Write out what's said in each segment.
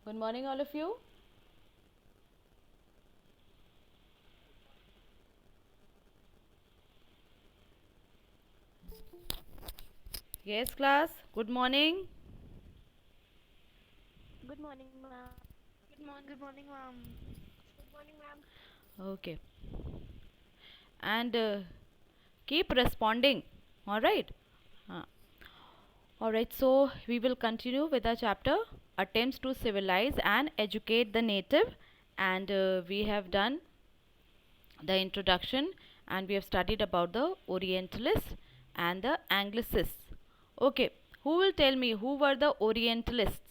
Good morning, all of you. Yes, class. Good morning. Good morning, ma'am. Good morning, ma'am. Good morning, ma'am. Okay. And keep responding. All right. Uh, all right. So we will continue with our chapter attempts to civilize and educate the native. And we have done the introduction and we have studied about the Orientalists and the Anglicists. Okay. Who will tell me who were the Orientalists?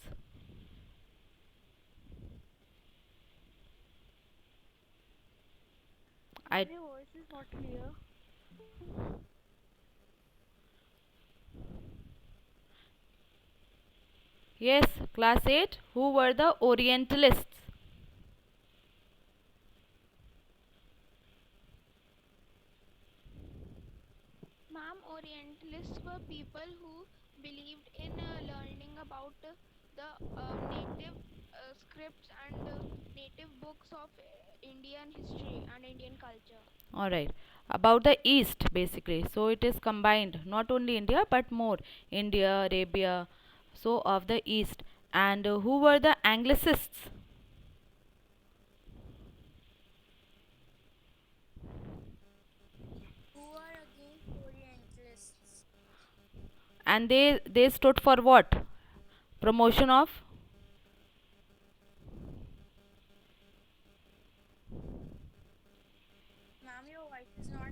I Ma'am, your voice is not clear. Yes, class 8. Who were the Orientalists? Ma'am, Orientalists were people who believed in learning about the native scripts and native books of Indian history and Indian culture. All right. About the East, basically. So it is combined, not only India but more India, Arabia, so of the East. And who were the Anglicists? Who are against Orientalists? And they stood for what? Promotion of? Ma'am, your voice is not.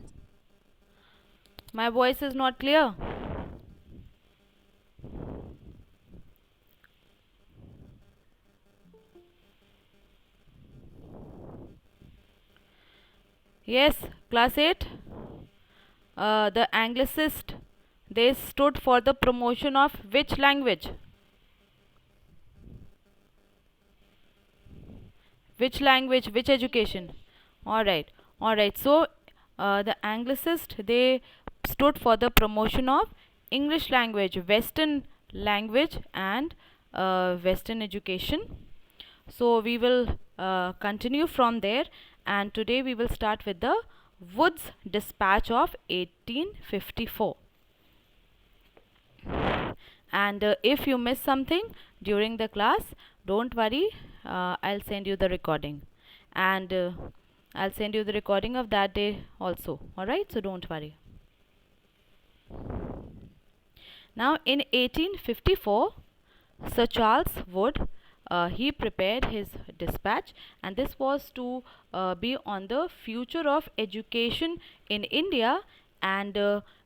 My voice is not clear. Yes, class 8. The Anglicist. They stood for the promotion of which language? Which language? Which education? English. All right. All right. So the Anglicist, they stood for the promotion of English language, Western language, and Western education. So we will continue from there, and today we will start with the Wood's Dispatch of 1854. And if you miss something during the class, don't worry, I'll send you the recording. And I'll send you the recording of that day also. Alright, so don't worry. Now, in 1854, Sir Charles Wood, he prepared his dispatch, and this was to be on the future of education in India. And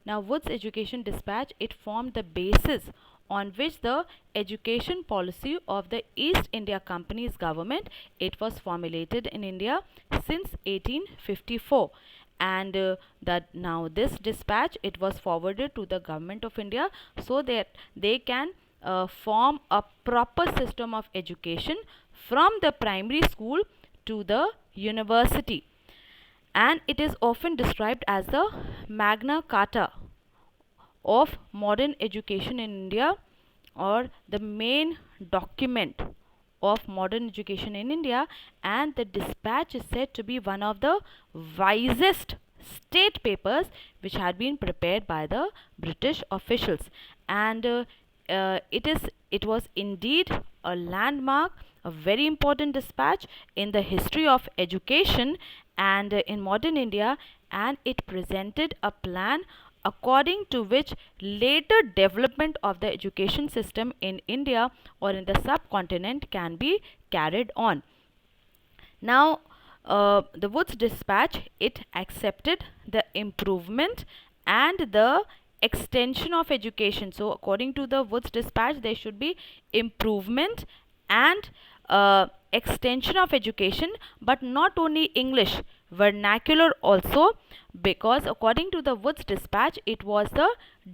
now Wood's education dispatch, it formed the basis on which the education policy of the East India Company's government, it was formulated in India since 1854. And that now this dispatch, it was forwarded to the government of India so that they can form a proper system of education from the primary school to the university. And it is often described as the Magna Carta of modern education in India, or the main document of modern education in India. And the dispatch is said to be one of the wisest state papers which had been prepared by the British officials. And it was indeed a landmark, a very important dispatch in the history of education and in modern India, and it presented a plan according to which later development of the education system in India or in the subcontinent can be carried on. Now, the Woods Dispatch, it accepted the improvement and the extension of education. So, according to the Woods Dispatch, there should be improvement and extension of education, but not only English, vernacular also, because according to the Woods Dispatch, it was the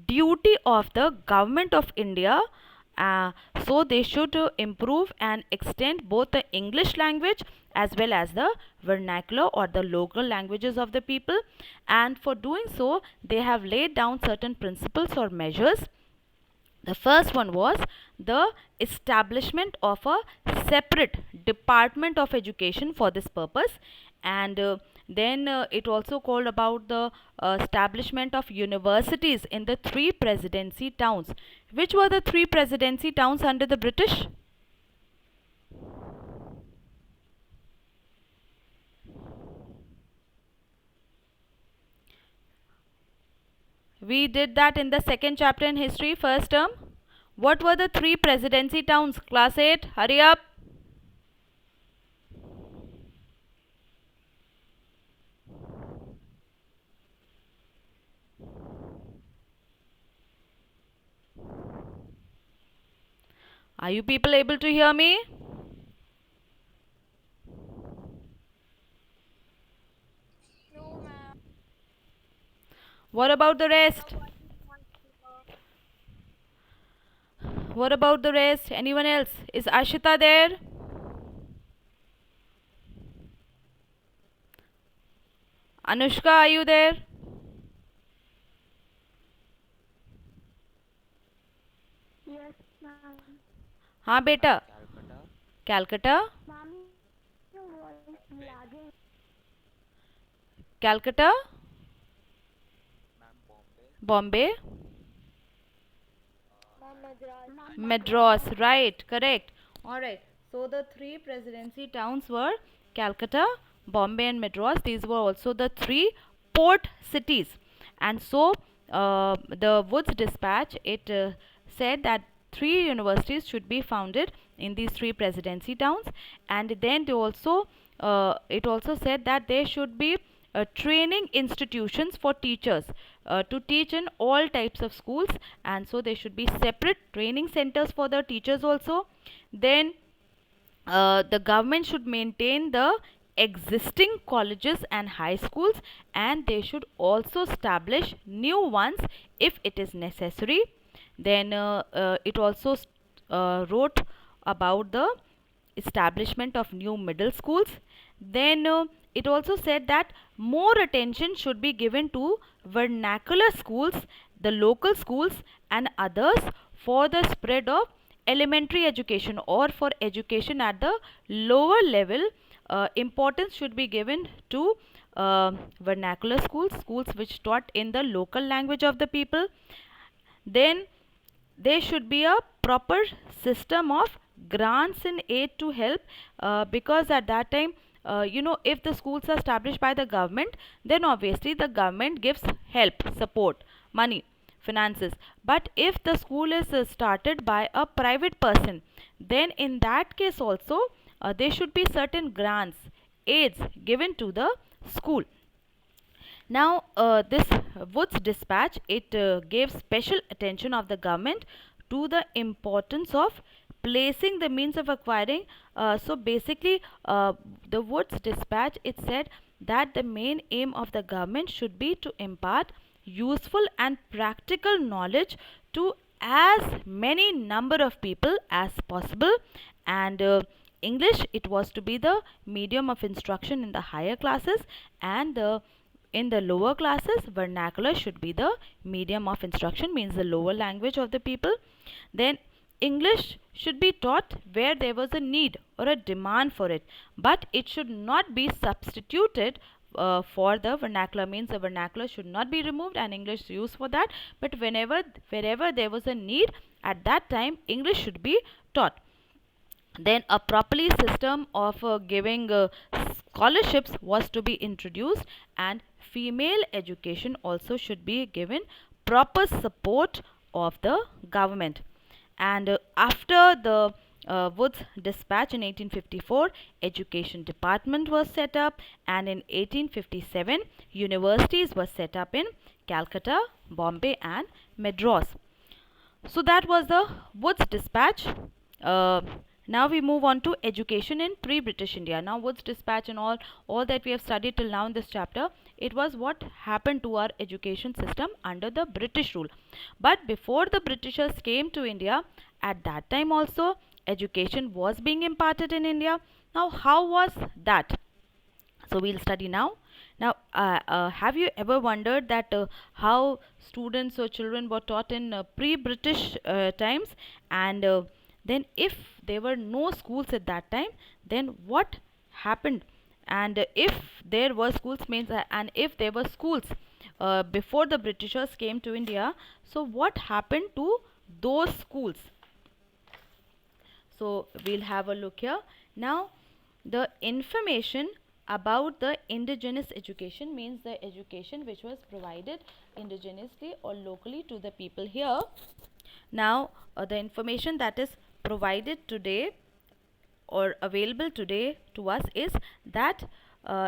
duty of the government of India, so they should improve and extend both the English language as well as the vernacular or the local languages of the people. And for doing so, they have laid down certain principles or measures The first one was the establishment of a separate department of education for this purpose, and then it also called about the establishment of universities in the three presidency towns. Which were the three presidency towns under the British? We did that in the second chapter in history, first term. What were the three presidency towns? Class 8, hurry up. Are you people able to hear me? No, ma'am. What about the Your rest? voice is not clear. What about the rest? Anyone else? Is Ashita there? Anushka, are you there? Yes, ma'am. हाँ बेटा. Calcutta, Calcutta. Ma'am, your voice is lagging. Calcutta. ma'am, Bombay, Bombay. Ma'am, Madras. Madras, right, correct. Alright, so the three presidency towns were Calcutta, Bombay, and Madras. These were also the three port cities. And so the Woods Dispatch, it said that three universities should be founded in these three presidency towns, and then they also it also said that there should be training institutions for teachers to teach in all types of schools, and so there should be separate training centers for the teachers also. Then the government should maintain the existing colleges and high schools, and they should also establish new ones if it is necessary. Then it also wrote about the establishment of new middle schools. Then it also said that more attention should be given to vernacular schools, the local schools, and others for the spread of elementary education, or for education at the lower level. Importance should be given to vernacular schools, schools which taught in the local language of the people. Then there should be a proper system of grants and aid to help, because at that time, if the schools are established by the government, then obviously the government gives help, support, money, finances. But if the school is started by a private person, then in that case also there should be certain grants, aids given to the school. Now, this Woods Dispatch, it gave special attention of the government to the importance of placing the means of acquiring. So basically, the Woods Dispatch, it said that the main aim of the government should be to impart useful and practical knowledge to as many number of people as possible, and English, it was to be the medium of instruction in the higher classes, and in the lower classes, vernacular should be the medium of instruction, means the lower language of the people. Then English should be taught where there was a need or a demand for it, but it should not be substituted for the vernacular, means the vernacular should not be removed and English used for that, but wherever there was a need, at that time English should be taught. Then a properly system of giving scholarships was to be introduced, and female education also should be given proper support of the government. And after the Woods Dispatch in 1854, Education Department was set up, and in 1857 universities were set up in Calcutta, Bombay, and Madras. So that was the Woods Dispatch. Uh, Now we move on to education in pre-British India. Now Woods Dispatch and all that we have studied till now in this chapter, it was what happened to our education system under the British rule. But before the Britishers came to India, at that time also education was being imparted in India. Now how was that? So we'll study now. Now, have you ever wondered that how students or children were taught in pre-British times, and then if there were no schools at that time, then what happened? And if there were schools means, and if there were schools before the Britishers came to India, so what happened to those schools? So we'll have a look here. Now, the information about the indigenous education means the education which was provided indigenously or locally to the people here. Now, the information that is provided today or available today to us is that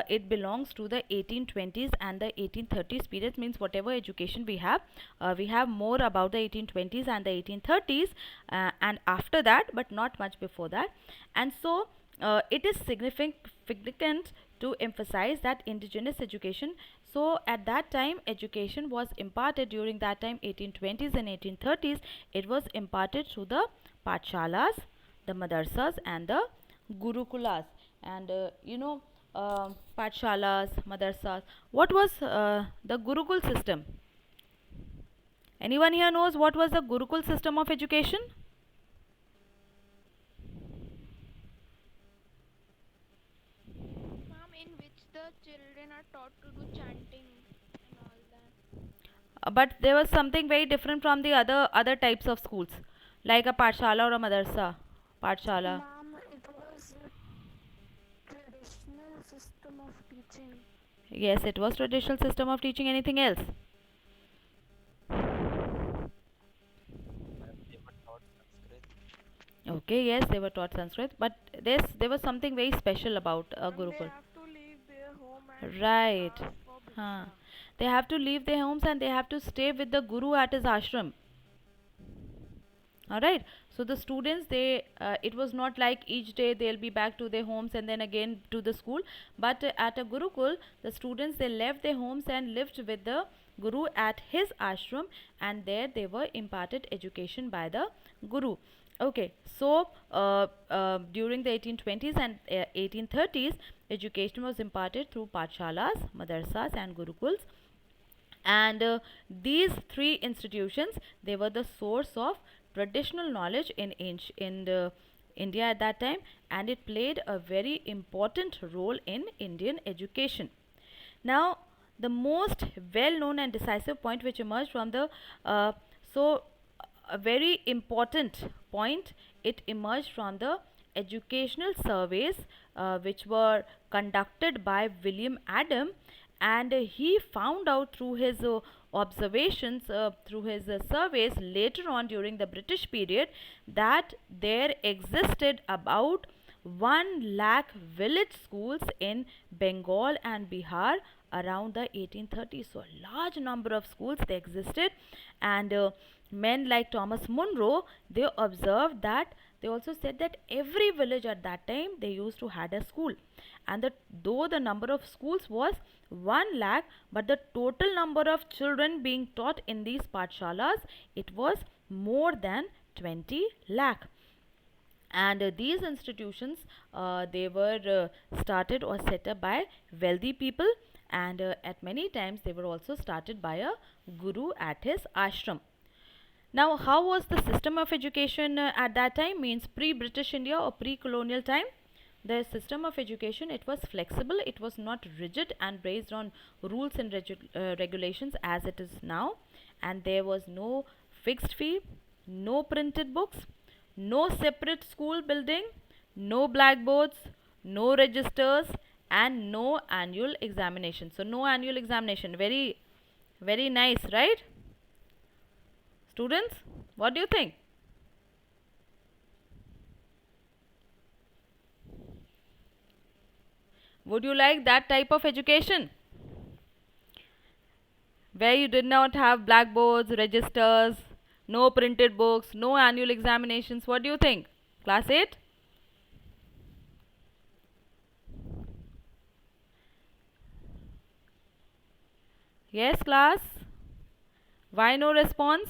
it belongs to the 1820s and the 1830s period, means whatever education we have more about the 1820s and the 1830s, and after that, but not much before that. And so it is significant to emphasize that indigenous education. So at that time, education was imparted during that time, 1820s and 1830s. It was imparted through the pathshalas, the madarsas, and the gurukulas. And pathshalas, madarsas. What was the gurukul system? Anyone here knows what was the gurukul system of education? Ma'am, in which the children are taught to do chanting and all that. But there was something very different from the other types of schools, like a pathshala or a madarsa. Pathshala. Ma'am, it was a traditional system of teaching. Yes, it was traditional system of teaching. Anything else? Okay, yes, they were taught Sanskrit, but there was something very special about And they Gurukul. have to leave their home and Right. ask for Huh. bhiksha. They have to leave their homes and they have to stay with the guru at his ashram. All right. So the students, it was not like each day they'll be back to their homes and then again to the school, but at a gurukul, the students, they left their homes and lived with the guru at his ashram, and there they were imparted education by the guru. Okay, so during the 1820s and 1830s, education was imparted through pathshalas, madarsas, and gurukuls. And these three institutions, they were the source of traditional knowledge in the India at that time, and it played a very important role in Indian education. Now, the most well known and decisive point which emerged from the so a very important point, it emerged from the educational surveys which were conducted by William Adam, and he found out through his observations, through his surveys later on during the British period, that there existed about 1 lakh village schools in Bengal and Bihar around the 1830s. So a large number of schools they existed, and men like Thomas Munro, they observed that, they also said that every village at that time they used to had a school, and though the number of schools was 1 lakh, but the total number of children being taught in these pathshalas, it was more than 20 lakh. And these institutions, they were started or set up by wealthy people, and at many times they were also started by a guru at his ashram. Now, how was the system of education at that time, means pre-British India or pre-colonial time? The system of education, it was flexible, it was not rigid and based on rules and regulations as it is now, and there was no fixed fee, no printed books, no separate school building, no blackboards, no registers, and no annual examination. So no annual examination. Very, very nice, right? Students, what do you think? Would you like that type of education, where you did not have blackboards, registers, no printed books, no annual examinations? What do you think? Class 8? Yes, class? Why no response?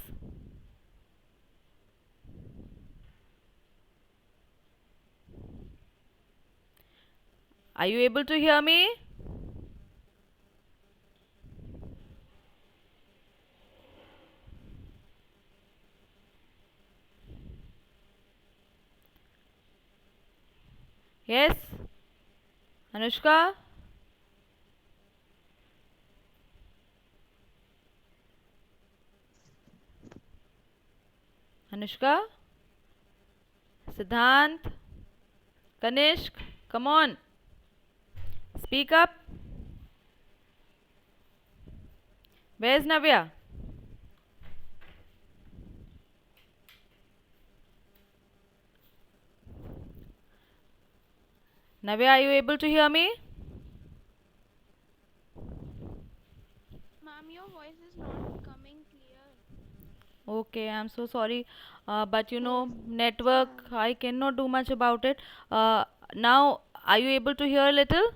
Are you able to hear me? Yes, Anushka? Anushka? Siddhant? Kanishk? Come on, speak up. Where's Navya? Navya, are you able to hear me? Ma'am, your voice is not coming clear. Okay, I'm so sorry. But you Yes, know, network, ma'am. I cannot do much about it. Now, are you able to hear a little?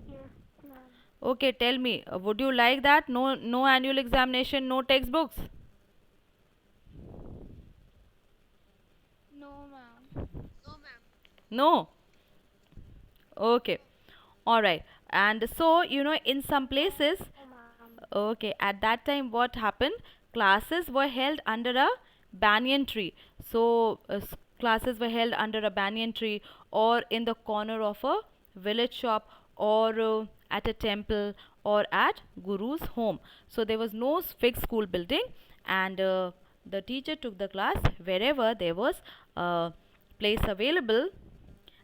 Yes, ma'am. Okay, tell me, would you like that? No, no annual examination, no textbooks? No, ma'am. No. Okay. All right. And so, you know, in some places, No, ma'am. okay, at that time, what happened? Classes were held under a banyan tree. So, classes were held under a banyan tree or in the corner of a village shop or at a temple or at Guru's home. So, there was no fixed school building, and the teacher took the class wherever there was a place available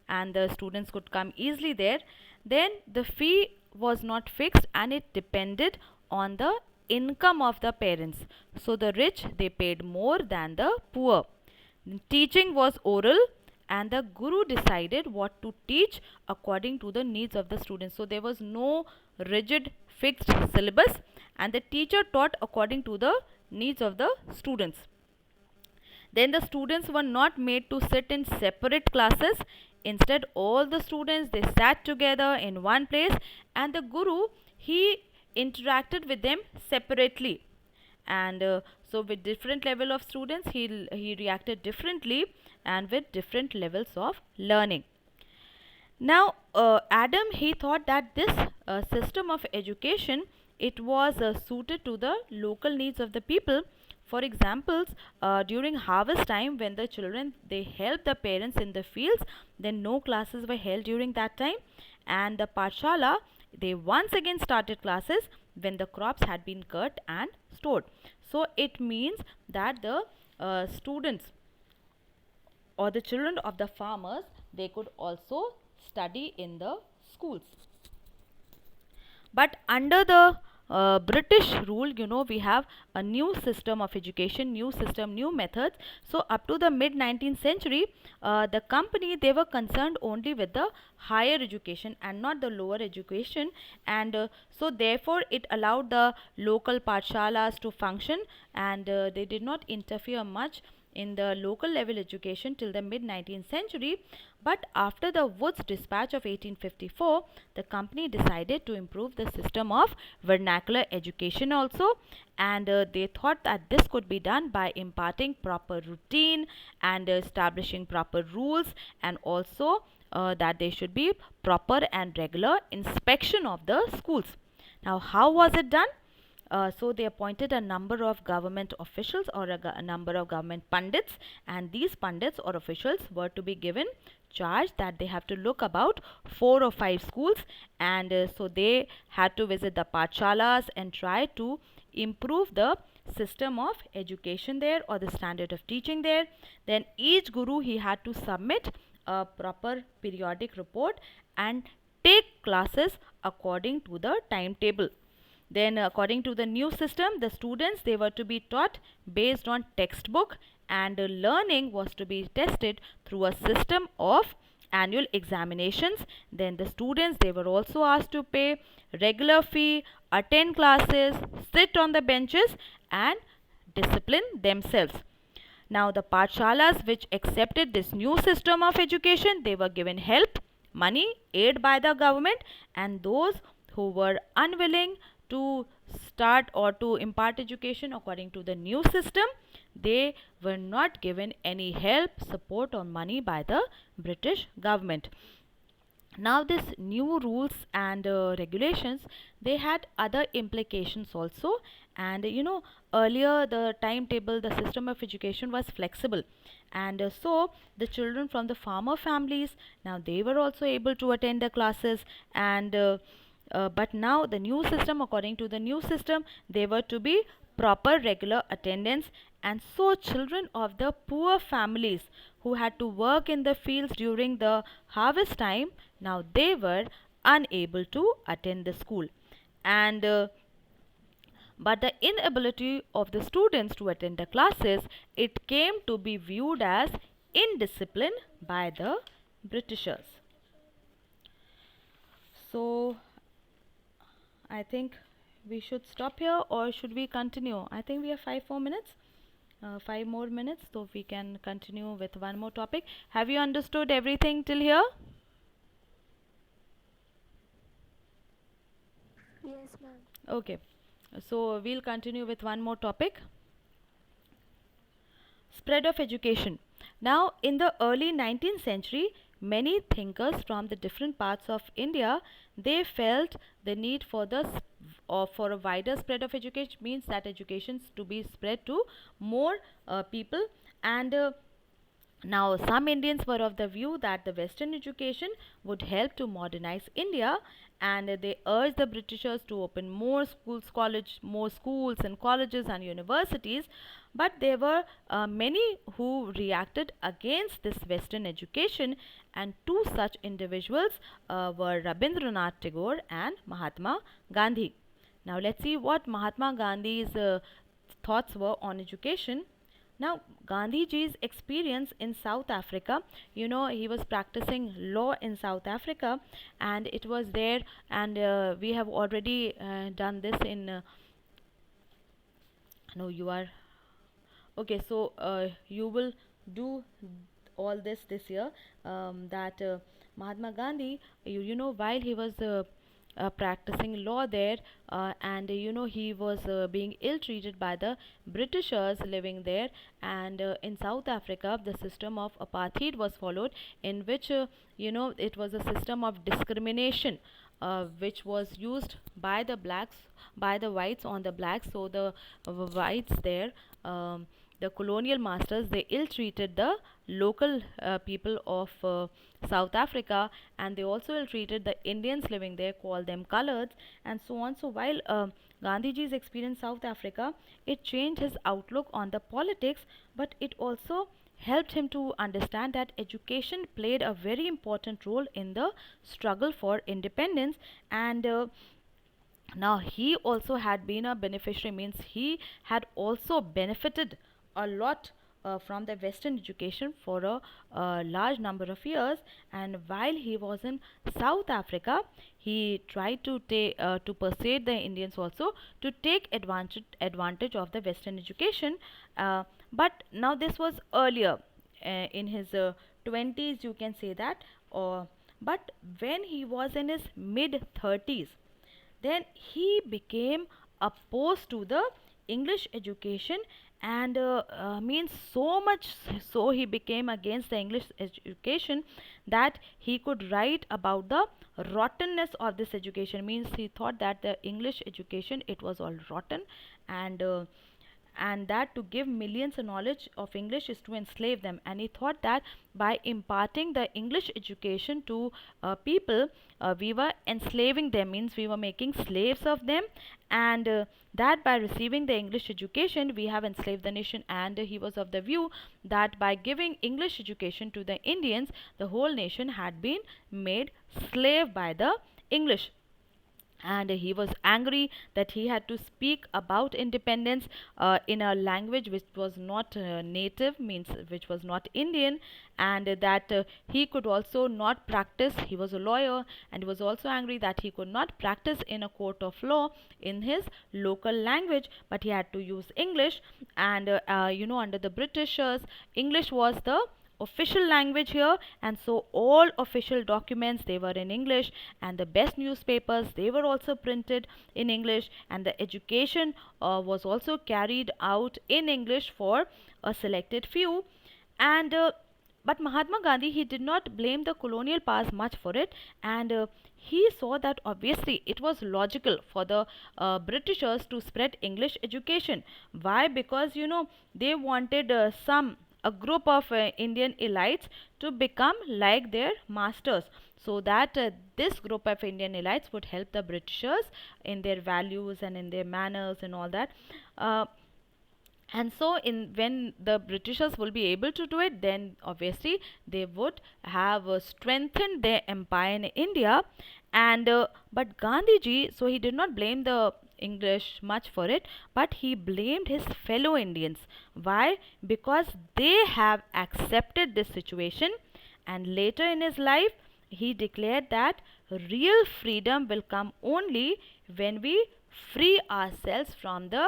and the students could come easily there. Then the fee was not fixed and it depended on the income of the parents. So the rich they paid more than the poor. Teaching was oral and the guru decided what to teach according to the needs of the students. So there was no rigid fixed syllabus and the teacher taught according to the needs of the students. Then the students were not made to sit in separate classes. Instead, all the students they sat together in one place, and the guru he interacted with them separately. And so, with different level of students, he reacted differently and with different levels of learning. Now, Adam he thought that this system of education it was suited to the local needs of the people. For examples, during harvest time when the children they help the parents in the fields, then no classes were held during that time, and the pathshala they once again started classes when the crops had been cut and stored. So it means that the students or the children of the farmers they could also study in the schools. But under the British rule, you know, we have a new system of education, new system, new methods. So up to the mid 19th century, the company they were concerned only with the higher education and not the lower education, and so therefore it allowed the local pathshalas to function, and they did not interfere much in the local level education till the mid 19th century. But after the Woods Dispatch of 1854, the company decided to improve the system of vernacular education also, and they thought that this could be done by imparting proper routine and establishing proper rules, and also that there should be proper and regular inspection of the schools. Now, how was it done? So they appointed a number of government officials or a number of government pundits, and these pundits or officials were to be given charge that they have to look about 4 or 5 schools, and so they had to visit the pathshalas and try to improve the system of education there or the standard of teaching there. Then each guru he had to submit a proper periodic report and take classes according to the timetable. Then according to the new system, the students they were to be taught based on textbook, and learning was to be tested through a system of annual examinations. Then the students they were also asked to pay regular fee, attend classes, sit on the benches and discipline themselves. Now the pathshalas which accepted this new system of education, they were given help, money, aid by the government, and those who were unwilling to start or to impart education according to the new system, they were not given any help, support or money by the British government. Now this new rules and regulations they had other implications also, And earlier the timetable, the system of education was flexible, and so the children from the farmer families, now they were also able to attend the classes. And but now the new system, according to the new system, they were to be proper regular attendance. And so children of the poor families who had to work in the fields during the harvest time, now they were unable to attend the school. And but the inability of the students to attend the classes, it came to be viewed as indiscipline by the Britishers. So I think we should stop here, or should we continue? I think we have 5 more minutes. 5 more minutes, so we can continue with one more topic. Have you understood everything till here? Yes, ma'am. Okay, so we'll continue with one more topic. Spread of education. Now, in the early 19th century, many thinkers from the different parts of India, they felt the need for or for a wider spread of education, means that education to be spread to more people. And now, some Indians were of the view that the Western education would help to modernize India, and they urged the Britishers to open more schools and colleges and universities. But there were many who reacted against this Western education, and two such individuals were Rabindranath Tagore and Mahatma Gandhi. Now, let's see what Mahatma Gandhi's thoughts were on education. Now, Gandhiji's experience in South Africa, he was practicing law in South Africa, and it was there, and we have already done this in. No, you are okay. So you will do all this year. That Mahatma Gandhi, while he was practicing law there, and he was being ill treated by the Britishers living there. And in South Africa, the system of apartheid was followed, in which it was a system of discrimination, which was used by the blacks, by the whites on the blacks. So the whites there, the colonial masters, they ill treated the local people of South Africa, and they also ill treated the Indians living there, called them coloreds, and so on. So while Gandhiji's experience in South Africa, it changed his outlook on the politics, but it also helped him to understand that education played a very important role in the struggle for independence. And now he also had been a beneficiary, means he had also benefited a lot from the Western education for a large number of years. And while he was in South Africa, he tried to to persuade the Indians also to take advantage of the Western education. But now this was earlier, in his 20s, you can say that. Or but when he was in his mid 30s, then he became opposed to the English education, and means so much so he became against the English education, that he could write about the rottenness of this education. Means he thought that the English education, it was all rotten, and that to give millions a knowledge of English is to enslave them. And he thought that by imparting the English education to people, we were enslaving them, means we were making slaves of them, and that by receiving the English education, we have enslaved the nation. And he was of the view that by giving English education to the Indians, the whole nation had been made slave by the English. And he was angry that he had to speak about independence in a language which was not native, means which was not Indian. And that he could also not practice, he was a lawyer, and he was also angry that he could not practice in a court of law in his local language, but he had to use English. And under the Britishers, English was the official language here, and so all official documents, they were in English, and the best newspapers, they were also printed in English, and the education was also carried out in English for a selected few. And but Mahatma Gandhi, he did not blame the colonial powers much for it, and he saw that obviously it was logical for the Britishers to spread English education. Why? Because they wanted a group of Indian elites to become like their masters, so that this group of Indian elites would help the Britishers in their values and in their manners and all that. Uh, and so in when the Britishers will be able to do it, then obviously they would have strengthened their empire in India. And but Gandhiji, so he did not blame the English much for it, but he blamed his fellow Indians. Why? Because they have accepted this situation, and later in his life he declared that real freedom will come only when we free ourselves from the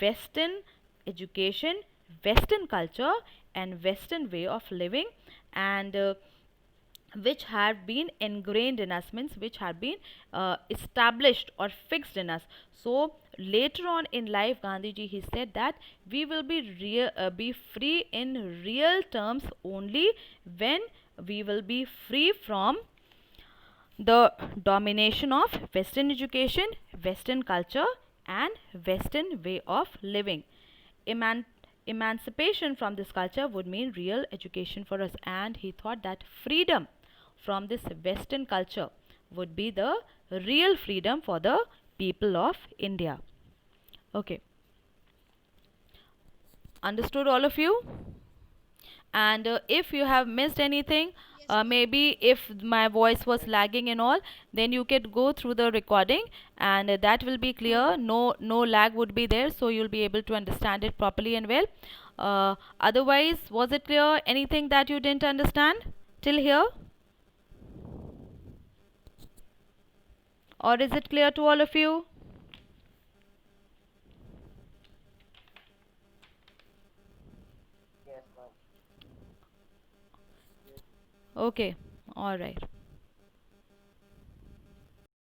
Western education, Western culture, and Western way of living, and which had been ingrained in us, means which had been established or fixed in us. So later on in life, Gandhiji, he said that we will be free in real terms only when we will be free from the domination of Western education, Western culture, and Western way of living. Eman- Emancipation from this culture would mean real education for us, and he thought that freedom from this Western culture would be the real freedom for the people of India. Okay, understood all of you? And if you have missed anything, Yes, ma'am. maybe if my voice was lagging and all, then you could go through the recording, and that will be clear. No lag would be there, so you'll be able to understand it properly and well. Otherwise, was it clear? Anything that you didn't understand till here, or is it clear to all of you? Okay, all right.